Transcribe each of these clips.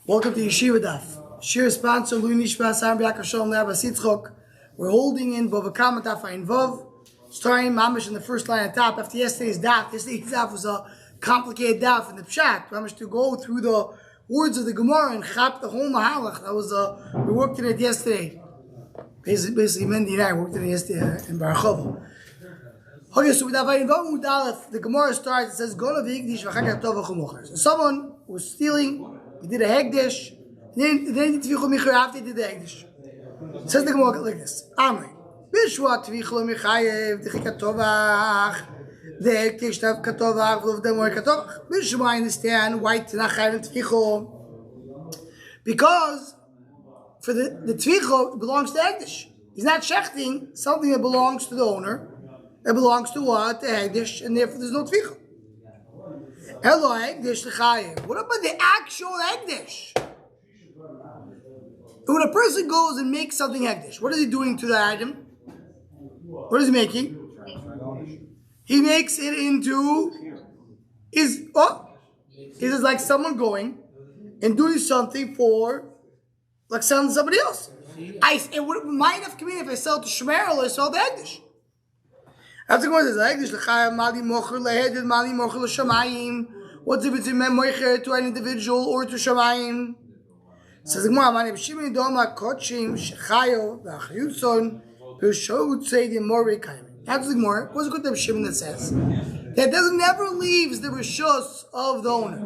Welcome to Yeshiva Daf. Shir sponsor Lui Nishma Sam B'Yakar Shalom Le'Abba Sitzchok. We're holding in Bava Daf Ayin Vav. Starting Mamish in the first line at top. After yesterday's daf was a complicated daf in the Pshat. Mamish to go through the words of the Gemara and chap the whole Mahalach. That was we worked in it yesterday. Basically, Mendy and I worked in it yesterday in Barachova. Okay, so with Ayin Vav Mudalef, the Gemara starts. It says Gola v'Higdish v'Chakar Tov v'Chumocher. So someone was stealing. He did a hegdish, then he did tvichol michur after he did the hegdish. Says the Gemara like this: Amri, bishwa tvichol michayev dechika tovach, the hegdish tav katovach v'lov demor katovach. Bishwa, I understand why t'nachayv tvichol, because for the tvichol belongs to hegdish. He's not shechting something that belongs to the owner. It belongs to what? The hegdish, and therefore there's no tvichol. Hello, Hegdish L'chayev. What about the actual Hegdish? When a person goes and makes something Hegdish, what is he doing to the item? What is he making? He makes it into is like someone going and doing something for, like selling to somebody else. It might have come in if I sell to Shmerel or I sell to Hegdish. After going to Hegdish L'chayev, Mali Mocher Lehed, Mali Mocher L'Shamayim. What's the difference between Mocher to an individual or to Shamayim? Says the Gemara, Mani B'Shimon Doma Kochim Shechayo V'Achayutzon B'Shot Tzeidim Morei Kaim. After the Gemara, what's the good B'Shimon that says that doesn't never leaves the rishos of the owner.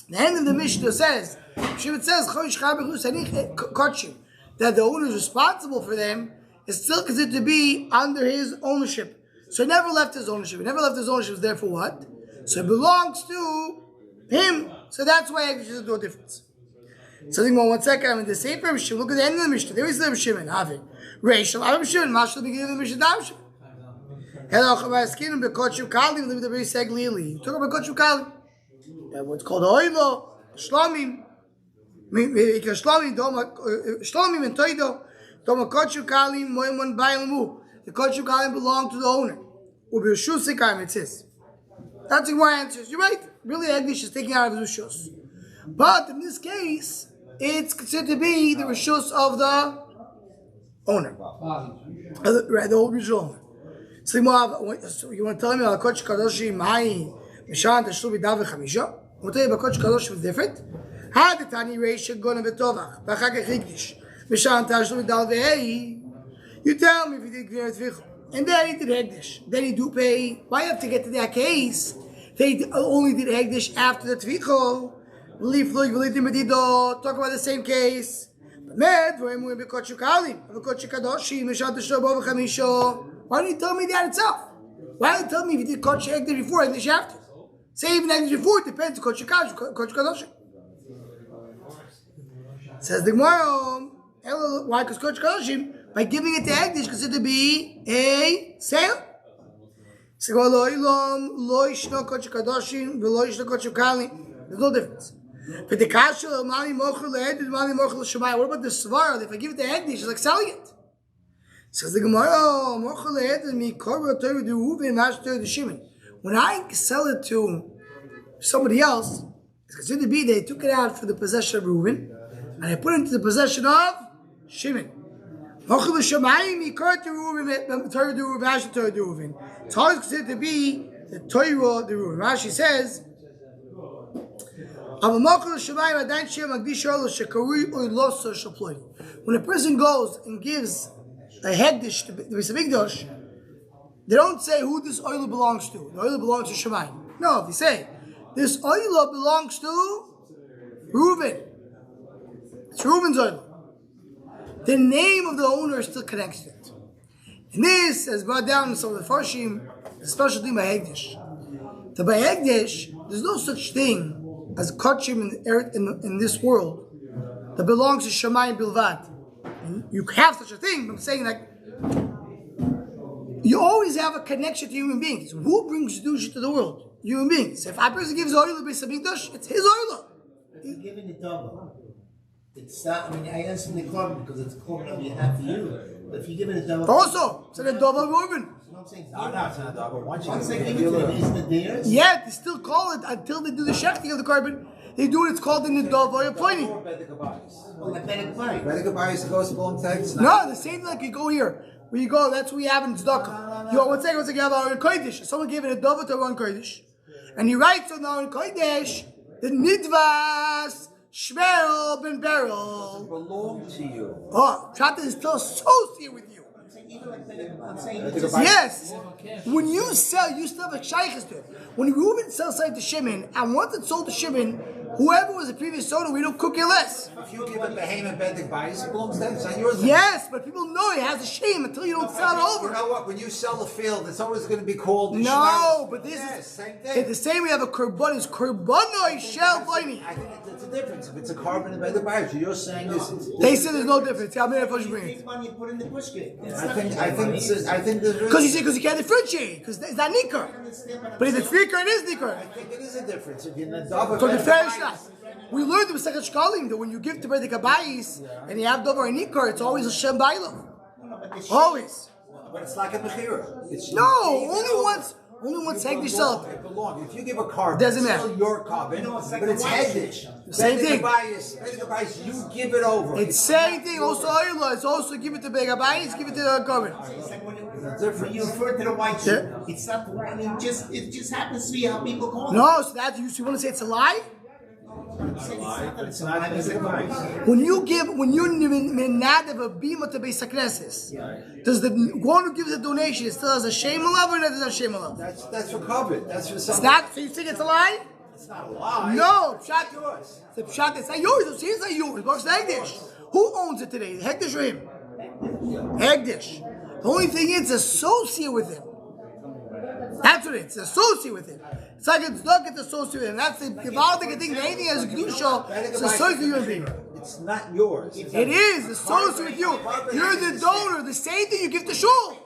The end of the Mishnah says, B'Shimon says Kochim, that the owner is responsible for them. Is still considered to be under his ownership. So he never left his ownership. He never left his ownership. There for what? So it belongs to him. So that's why it doesn't do a difference. So think about 1 second. I'm in the same Mishnah. Look at the end of the Mishnah. There is the Mishnah. Havi. Rachel. I'm Shimon. Mashal beginning of the Mishnah. Hello. Chavar Skin. Bekochu Kalim. Live the very Seglili. Talk about Bekochu Kalim. What's called Oilo. Shlomim. Shlomim and Toido. The kochu kalim belong to the owner. It says. That's the answer. You're right. Really, Hegdish is taking out of his rishus. But in this case, it's considered to be the rishus of the owner. Right, the original owner. So you want to tell me about kochu kadoshi mai mishan tashlu b'dav v'chamisha? I want to tell you about kochu kadoshi was different. Had the tani reisha gona v'tovach b'chagach Hegdish. You tell me if he did Gvirat Tvichol. And then he did Hegdish. Then he do pay. Why have to get to that case? They only did Hegdish after the Tvichol. Talk about the same case. Why don't you tell me that itself? Why don't you tell me if you did Kodesh Hegdish before, Hegdish after? Say even Hegdish before, it depends on Kodesh Kadosh. Says the Gemara. Why? Because Kodesh Kadoshim, by giving it to Hegdish, considered to be a sale. So there's no difference. What about the svara? If I give it to Hegdish, it's like selling it. Says the Gemara, when I sell it to somebody else, it's considered to be they took it out for the possession of Reuven, and I put it into the possession of Shimon. It's always considered to be the Torah, the Reuven. Rashi says, when a person goes and gives a hegdish to the Mikdash, they don't say who this oil belongs to. The oil belongs to Shemayim. No, they say this oil belongs to Reuven. It's Reuven's oil. The name of the owner still connects to it. And this, as brought down in some of the Farshim, is a special thing by Hegdish. That by Hegdish, there's no such thing as Kochim in this world that belongs to Shamayim Bilvad. And you have such a thing, but I'm saying like, you always have a connection to human beings. Who brings Kedusha to the world? Human beings. If a person gives oil to Beis Hamikdash, it's his oil. He's giving it double. It's not, I mean, I answer the korban because it's a korban on behalf of you. But if you give it a double. Also, it's a double Reuben. I'm saying, no, it's not a double. Once they give it to them, isn't it theirs? Yeah, they still call it until they do the shechting of the korban. they do it. It's called in the Dava Yaponi. Well, like Bedek Bayis. Bedek Bayis goes belong text. No, the same thing like you go here. Where you go, that's what we have in Tzedakah. Yo, one second, you have our Kodesh. Someone gave it a Dava to one Kodesh. And he writes on our Kodesh, the Nidvas, Shmerel, Ben Beryl. Belong to you. Oh, Pshat is still associated with you. Yes. When you sell, you still have a shaykhs to it. When Reuben sells something to Shimon, and once it's sold to Shimon, whoever was the previous owner, we don't cook it less. If you give a behemoth Bedek Bayis, it belongs to them. It's not yours. Yes, but people know it has a shame until you don't sell it over. You know what? When you sell a field, it's always going to be called. No, but this is same it's thing. the same. We have a korban. It's korbanoi shel b'ini. I think it's a difference. If it's a carbon and Bedek Bayis, you're saying this. They said there's no difference. How many of you bring Take it? money and put in the pushkit. I think there's Because you can't differentiate. Because it's not nikar. But if it's nikar, it is nikar. I think it is a difference. If you're in the Dava So the Bedek fair Bayis- shot. We learned in Masechet Shkalim that when you give to Bedek Habayis and you have Dover and Nikar, it's always a Shem Bailo. Always. But it's like a mechira. It's No, only once Hegdish sell it. It belongs. If you give a carbon, Doesn't it's matter. still your carbon, but it's Hegdish. Same thing. Bedek Habayis, you give it over. It's same thing. Also, Ayla, it's also give it to Bedek Habayis, give it to the Korban. It's like when difference. you refer to the white sheep, it's not. I mean, it just happens to be how people call it. No, so that you want to say it's a lie? It's not advice. When you menadav a bima to Beis HaKnesses, does the one who gives a donation it still has a shame alav or doesn't have shame alav? That's for covet. That's for It's something. not. So you think it's a lie? It's not a lie. No, pshat. It's yours. The pshat is not yours. It's not yours. It's the Hegdish. Who owns it today? The Hegdish or him? Hegdish. The only thing is associate with him. That's what it is. Associate with him. It's like it's not get associated with him. That's the Givaldic thing. Anything has a kedusha, it's associated with you and being. It's not yours. It is associated with you. You're the donor. The same thing you give to shul.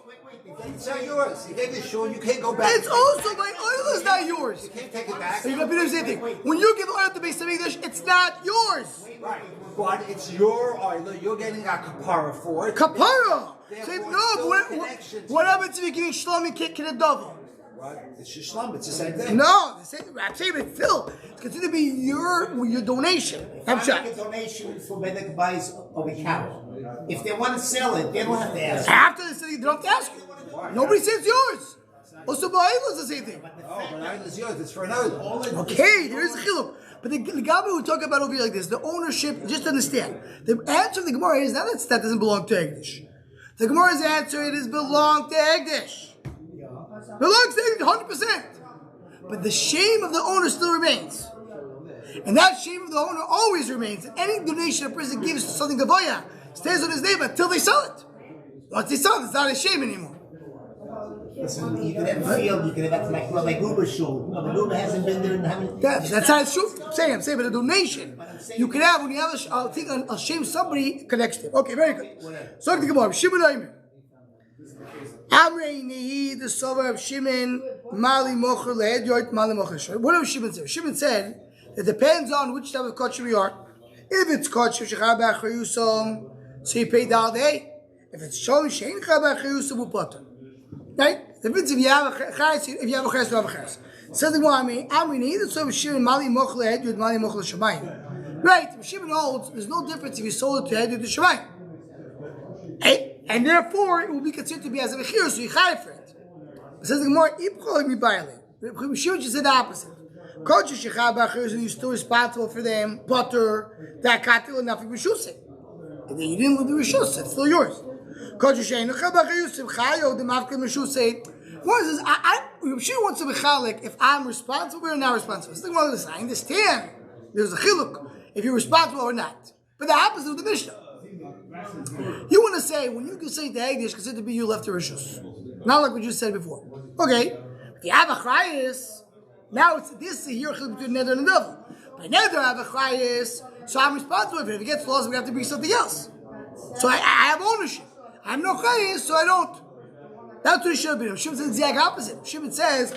It's not yours. You gave the shul, you can't go back. It's also my oil is not yours. You can't take it back. So you're gonna do the same thing. When you give oil to Beis Hamikdash, it's not yours. Right. But it's your oil. You're getting a kapara for it. Kapara. Therefore, So, it's no, still but a connection to what happens if you're giving shlomi kit a double? Right? It's shishlam. It's the same thing. No, the same. I'm saying it's still. It's considered to be your donation. I make a donation for Bedek Bayis of a cow. If they want to sell it, they don't have to ask. After the city, they don't have to ask you. Nobody says yours. Also, Ba'il is the same thing. Oh, but oil is yours. It's for another. Okay, there is a chiluk. But the Gabi we talk about over here like this, the ownership, just understand. The answer of the Gemara is not that doesn't belong to Egdish. The Gemara's answer, it is belong to Egdish. Belongs to Egdish, 100%. But the shame of the owner still remains. And that shame of the owner always remains. And any donation a person gives to something Gavoya stays on his name until they sell it. Once they sell it, it's not a shame anymore. Listen, you could have a field, you could have like Uber shul. No, but Uber hasn't been there in how many. That's how it's true. I'm saying, but a donation. You can have, when you have a shame somebody connects to. Okay, very good. So the Gemara, Shimon Aimer. Amrei Nehi, the Sover of Shimon, Mali Mocher, Lehed Yoit, Mali Mocher. What does Shimon say? Shimon said, it depends on which type of kosher we are. If it's kosher, Shechar B'Achayusom, so you pay Dal Day. If it's Shom, Shein Char B'Achayusom, we'll potter. Right? The difference if you have a chayes, if you have a chayes, you have a chayes. Says the Gemara, Amrei Nehi, the Sover of Shimon, Mali Mocher, Lehed Yoit, Mali Mocher, Shemayim. Right? Shimon holds, there's no difference if you sold it to Lehed Yoit, to Shemayim. And therefore, it will be considered to be as a mechir, so you chayv for it. It says the Gemara, Ipchol mi bayale. Shimon just said the opposite. Kodesh shechab b'achir, you're still responsible for them, butter, that katil, and nothing rishusik. And then you didn't leave the rishus, it's still yours. Kodesh shein chab b'achir yusuf chayo, the mafkel rishusik. One says, Shimon wants to be chalik if I'm responsible or not responsible. So the Gemara says, I understand. There's a chiluk if you're responsible or not. But the opposite of the Mishnah. You want to say, when you can say the Hegdish, consider to be you left the Rishus. Not like we just said before. Okay. If you have a Chrayas, now it's this here between Nether and Devil. By Nether I have a Chrayas, so I'm responsible for it. If it gets lost, we have to bring something else. So I have ownership. I have no Chrayas, so I don't. That's what it should be. Shimon says the exact opposite. Shimon says,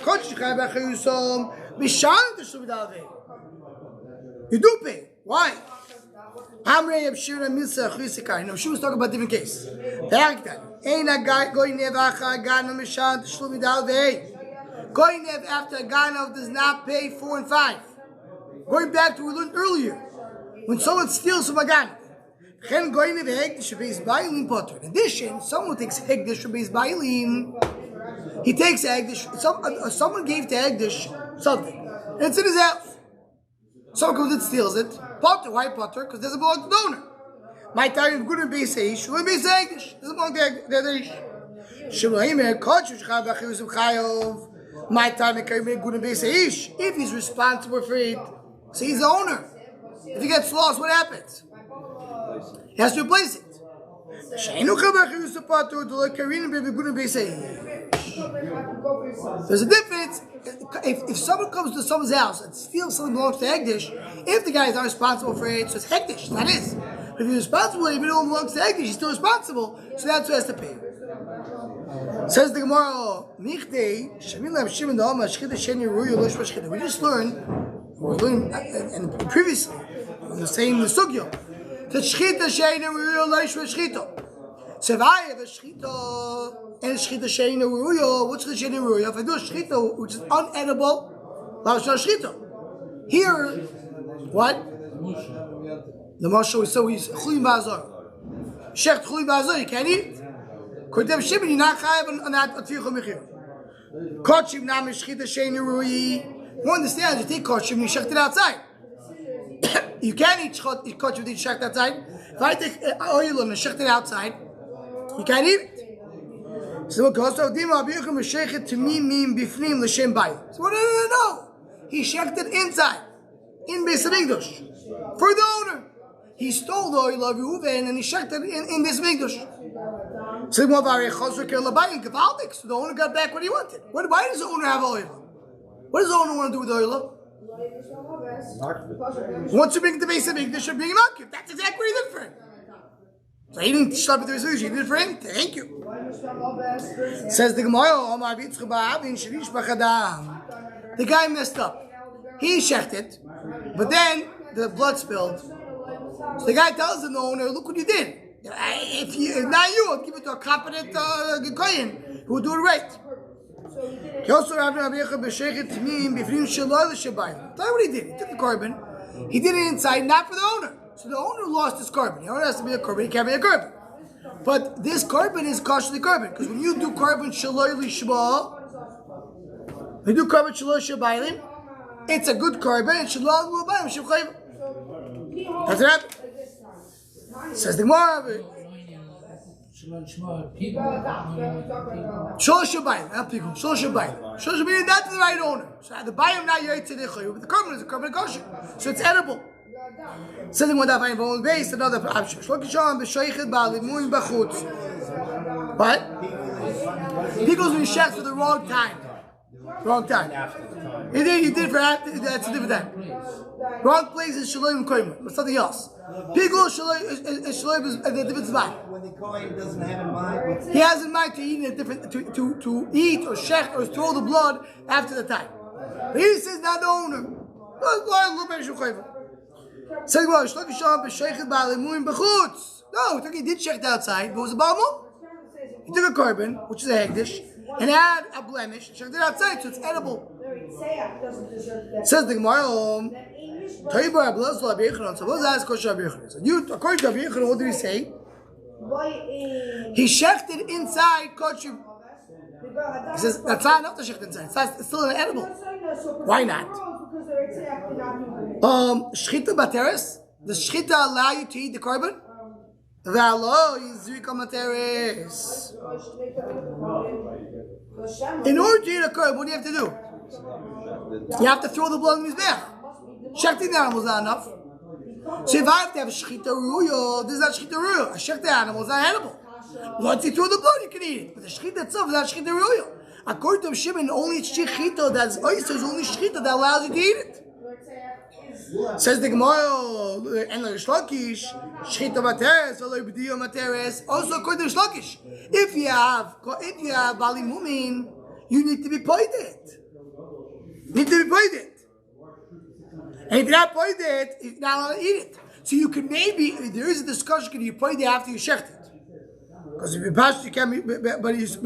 you do pay. Why? Amrei of Shira Milsa Chrisikar. No, she was talking about different case. Aina going nevacha gana mishan shlumi dalvei. Going nev after a ganav does not pay 4 and 5. Going back to what we learned earlier, when someone steals from a gun, in addition, someone takes hegdish from his bailim. He takes hegdish. Someone gave to hegdish something, and it's in his house. Someone comes and steals it. Potter, why potter? Because it doesn't belong to the owner. My time is good to be seish. Should be hegdish. Doesn't belong to the ish. My time is good to be seish. If he's responsible for it, so he's the owner. If he gets lost, what happens? He has to replace it. There's a difference. If someone comes to someone's house and steals something that belongs to Hegdish, if the guy is not responsible for it, so it's Hegdish, that is. But if he's responsible, if it don't belong to Hegdish, he's still responsible, so that's who has to pay. Says the Gemara, we just learned, and previously, on the same Sugyo, that Shchita Sheina Ruyo Leish Shchita. So if I have a Shchita and Shchita Sheina Ruyo, what's the Sheina Ruyo? If I do a Shchita which is unedible, that's not Shchita. Here, what? The Moshe we saw is Chuli Bazar. Shecht Chuli Bazar, you can't eat. Kodev Shimon, you're not chayav on that Atfichu Mechir. Kotchim Nam Shchita Sheina Ruyi. You understand? You take Kotchim and you shecht it outside. You can't eat kotch with it shecht outside. If I take oil and shecht it outside, you can't eat it. So what goes to Dima Abiyuchim Shechet to me bifnim l'shem bayim. So no. He shecht it inside, in Beis Hamikdash, for the owner. He stole the oil of Reuven and he shecht it in Beis Hamikdash. So the owner got back what he wanted. Why does the owner have oil? What does the owner want to do with the oil? Once you bring the base of English, you're bringing up. That's exactly what he did for him. So he didn't stop with the resolution, he did it for him. Thank you. Says the Gemara, the guy messed up. He shecht it, but then the blood spilled. So the guy tells the owner, look what you did. If not you, I'll give it to a competent Goyen who will do it right. That's what he did. He took the carbon. He did it inside, not for the owner. So the owner lost his carbon. The owner has to be a carbon. He can't be a carbon. But this carbon is kosher carbon. Because when you do carbon shaloi lishma, it's a good carbon. It's shaloi l'bayim shivchayim. That's what happened. Says the Gemara. Shalosh Shabayim, not Pigul. Shalosh Shabayim. Shalosh Shabayim, that's the right owner. So the bayim not yet to the chayu, but the carbon is a carbon kosher, so it's edible. Something with that bayim on base, another option. Shlokisham b'shoichet ba'alimuin b'chutz. What? Pigul's when he shacks for the wrong time. Wrong time. He did for that. That's a different time. Wrong place is Shalom Koyma, but something else. Pigul Shalom is a different spot. When the Kohen doesn't have in mind, he has in mind to eat a different to eat or shecht or throw the blood after the time. But he says not the owner. No, he did shecht outside, but it was a balmum. He took a carbon, which is a hegdish, and had a blemish, shecht it outside, so it's edible. Says the Gemara, suppose I ask Kosher Rabbi Yochanan. So you, according to Rabbi Yochanan, what do we say? He shechted inside Kosher. He says that's not enough to shecht inside. It's still an edible. Why not? Shchita bateres. Does shchita allow you to eat the carbon? V'alo yizrika materes. In order to eat a carbon, what do you have to do? You have to throw the blood in his mouth. Shechting the animal is not enough. So if I have to have a shechita ruyo, this is not shechita ruyo. A shechting animal is not edible. Once you throw the blood, you can eat it. But the shechita itself is not shechita ruyo. According to Shimon, only shechita that's oyster is only shechita that allows you to eat it. Says the Gemara, and the Shlokish, shechita materes, or b'diyo materes. Also according to Shlokish, if you have bali mumin, you need to be paid it. Need to be paid it. And if you're not paid it, you're not allowed to eat it. So you can maybe, there is a discussion, can you paid it after you shecht it? Because if you pass, you can't be, but it's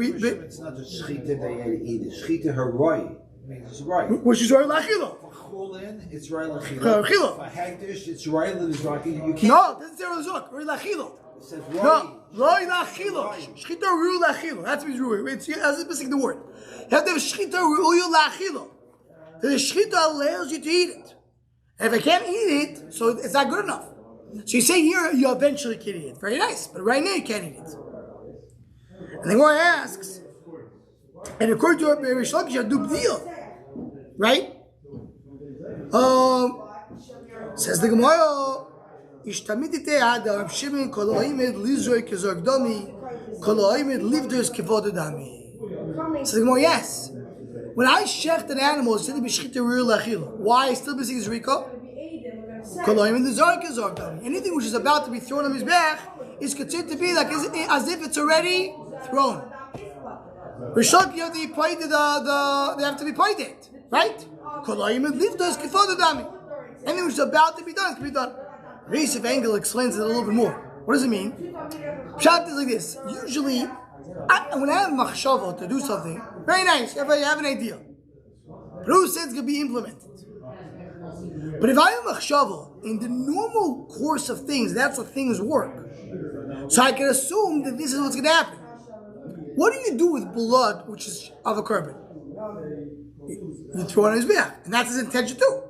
not the shechita that you eat, it's shechita haroy. It's right. Which is already lachilo. chulin, it's right Chila. lachila. For hegdish, it's right l'nizraki. You can't. No, this is Zeruzuk. Roy lachilo. It says No, right. Roy lachilo. Shchita ru lachilo. That's what he's ruling. It's missing the word. You have to have shchita ru lachilo. The shchita allows you to eat it. And if I can't eat it, so it's not good enough. So you say here you eventually can eat it. Very nice, but right now you can't eat it. And the Gemara asks, and according to Rish Lakish, you do b'diyah, right? Says the Gemara, "Ishtamitite Adam Shimon kol ha'omed lizroi kezorg domi, kol ha'omed livders kivod dami." Says the Gemara, yes. When I shecht an animal, it's still be shchita real lachila. Why? I still missing his rika. Kol ha'omed lizroi kezorg domi. Anything which is about to be thrown on his back is considered to be like as if it's already thrown. Rishon, you have to be pointed. They have to be pointed, right? Anything which is about to be done can be done. Yosef Engel explains it a little bit more. What does it mean? Pshat is like this. Usually, when I have machshava to do something, very nice. You have an idea, but who says it's going to be implemented? But if I have machshava in the normal course of things, that's how things work. So I can assume that this is what's going to happen. What do you do with blood, which is of a korban? You throw it on his back, and that's his intention too.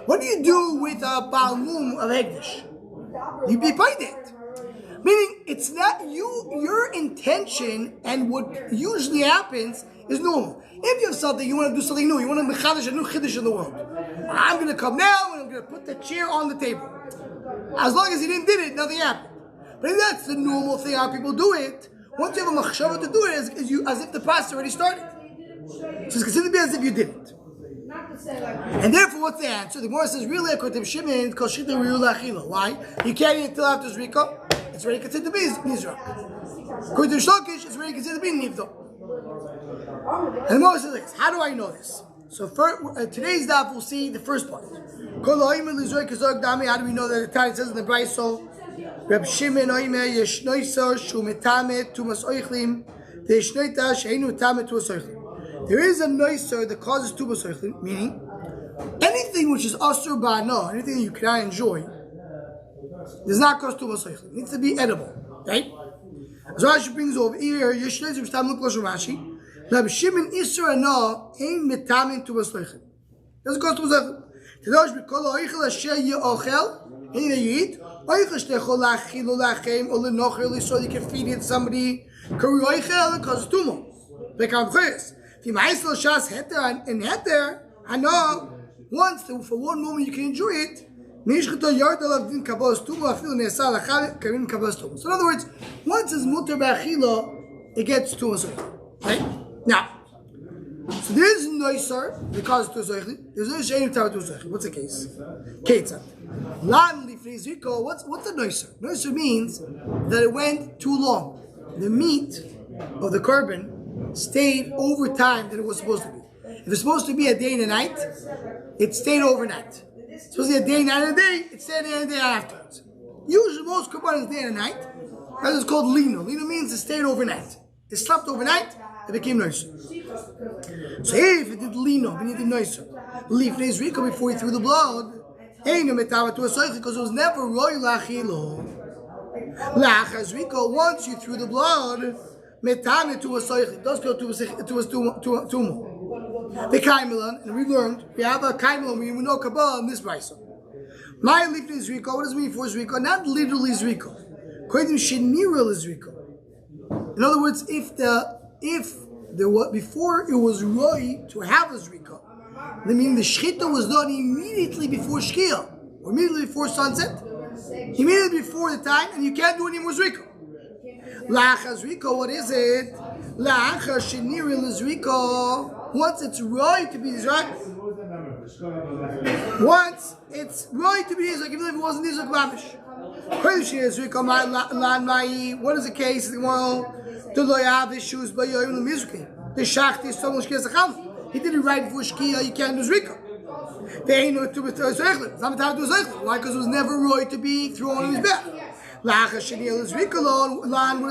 What do you do with a balmum of Hegdish? You be paid it. Meaning, it's not your intention, and what usually happens is normal. If you have something, you want to do something new, you want to mechadish a new chiddush in the world. I'm going to come now, and I'm going to put the chair on the table. As long as he didn't did it, nothing happened. But if that's the normal thing how people do it, once you have a machshava to do it, as if the process already started. So it's considered to be as if you did it. And therefore, what's the answer? The Gemara says, really, according to Shimon, it's called shita riul lachila. Why? You can't eat it until after Zrika. It's already considered to be nizrak. According to Shlokish, it's already considered to be nivdo. And the Gemara says this. How do I know this? So for today's daf, we'll see the first part. How do we know that the time says in the Brayso? Reb Shimon oime yeshnoiso shu metamet tumas oichlim deishnoita sheinu tamet tumas oichlim. There is a noiser that causes tumas oichlim, meaning anything which is asur ba'ano, anything you cannot enjoy, does not cause tumas oichlim. It needs to be edible, right? As Rashi brings over here, yeshnoiso v'shtam luklosh Rashi, Reb Shimon isur ano ein metamet tumas oichlim. Doesn't cause tumas oichlim. Today we call oichel asher ye'ochel, anything that you eat. So you can feed it to somebody. Cause tumo. In heter, I know once for one moment you can enjoy it. So in other words, once it's mutter b'achila, it gets tumo. Right now. So there is noiser because to zoichli. There's no shame to zoichli. What's the case? Ketzad. Lan lifnei zriko. What's the noiser? Noiser means that it went too long. The meat of the korban stayed over time than it was supposed to be. If it's supposed to be a day and a night, it stayed overnight. It's supposed to be a day, night, and a day. It stayed a day and a day afterwards. Usually, most korban is day and a night. That is called lino. Lino means it stayed overnight. It slept overnight. It became noiser. So if it did lino, we need the noiser. Leaf nezrika before he threw the blood. Because it was never roy lachilo. Lachazrika, once you threw the blood, metame to a soich. It does go to a tumo. The kaimelan, and we learned we have a kaimelan. We know kabbalah in this brayso. My leaf nezrika. What does it mean for zrika? Not literally zrika. Kodim shenira zrika. In other words, if there was before it was roy to have a zrika, I mean the shchita was done immediately before shkia, or immediately before sunset, immediately before the time, and you can't do any more zrika. Lacha zrika, what is it? Lacha shenira zrika. Once it's roy to be zrak, once it's roy to be zrak, even if it wasn't zrak mamish. What is the case? He did it right before Shkia, you can't do Zrika. Why? Because it was never roy to be thrown on his back. What does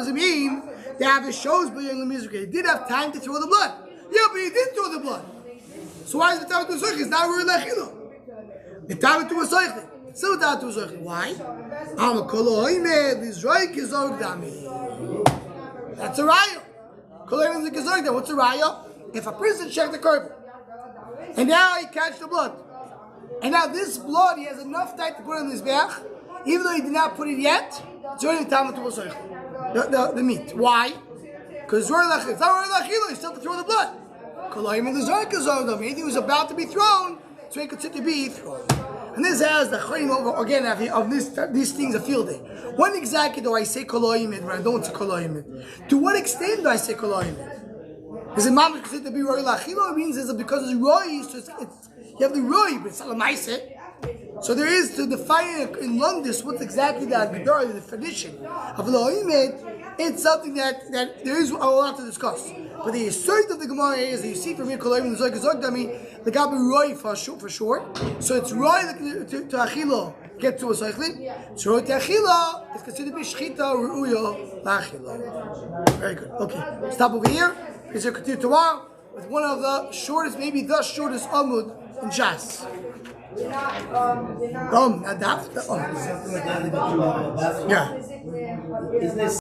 it mean? They have the shows, but he did have time to throw the blood. Yeah, but he did throw the blood. So why is the Tama to a Soich? It's not Roy Lachilo. The Tama to a Soich. Still Tama to a Soich. Why? That's a raya. What's a raya? If a person checked the curb, and now he catch the blood, and now this blood, he has enough time to put it in his back, even though he did not put it yet, it's already Tama to a Soich. The meat. Why? Because it's not Roy Lachilo, you still have to throw the blood. Anything was about to be thrown, so he could sit to be thrown. And this has the Chayim over again of these things a field day. When exactly do I say Koloyimid when I don't say Koloyimid? To what extent do I say Koloyimid? Is it Mamish considered to be Roy Lachilo? It means it's because it's Roy, so you have the Roy, but it's not a Maise. So there is to define in Lundis what's exactly the Agdar, the tradition of Loimid. It's something that there is a lot to discuss. But the assert of the Gemara is that you see from here Koloim and Zogdami, the Gabi Roy for sure. So it's Roy to Achilo get to a Soichlin. So Roy to Achilo is considered to be Shchita Ru'uyo Lachilo. Very good. Okay, stop over here. We'll continue tomorrow with one of the shortest, maybe the shortest Amud in Shas. Not that. Something like that. Yeah. Isn't this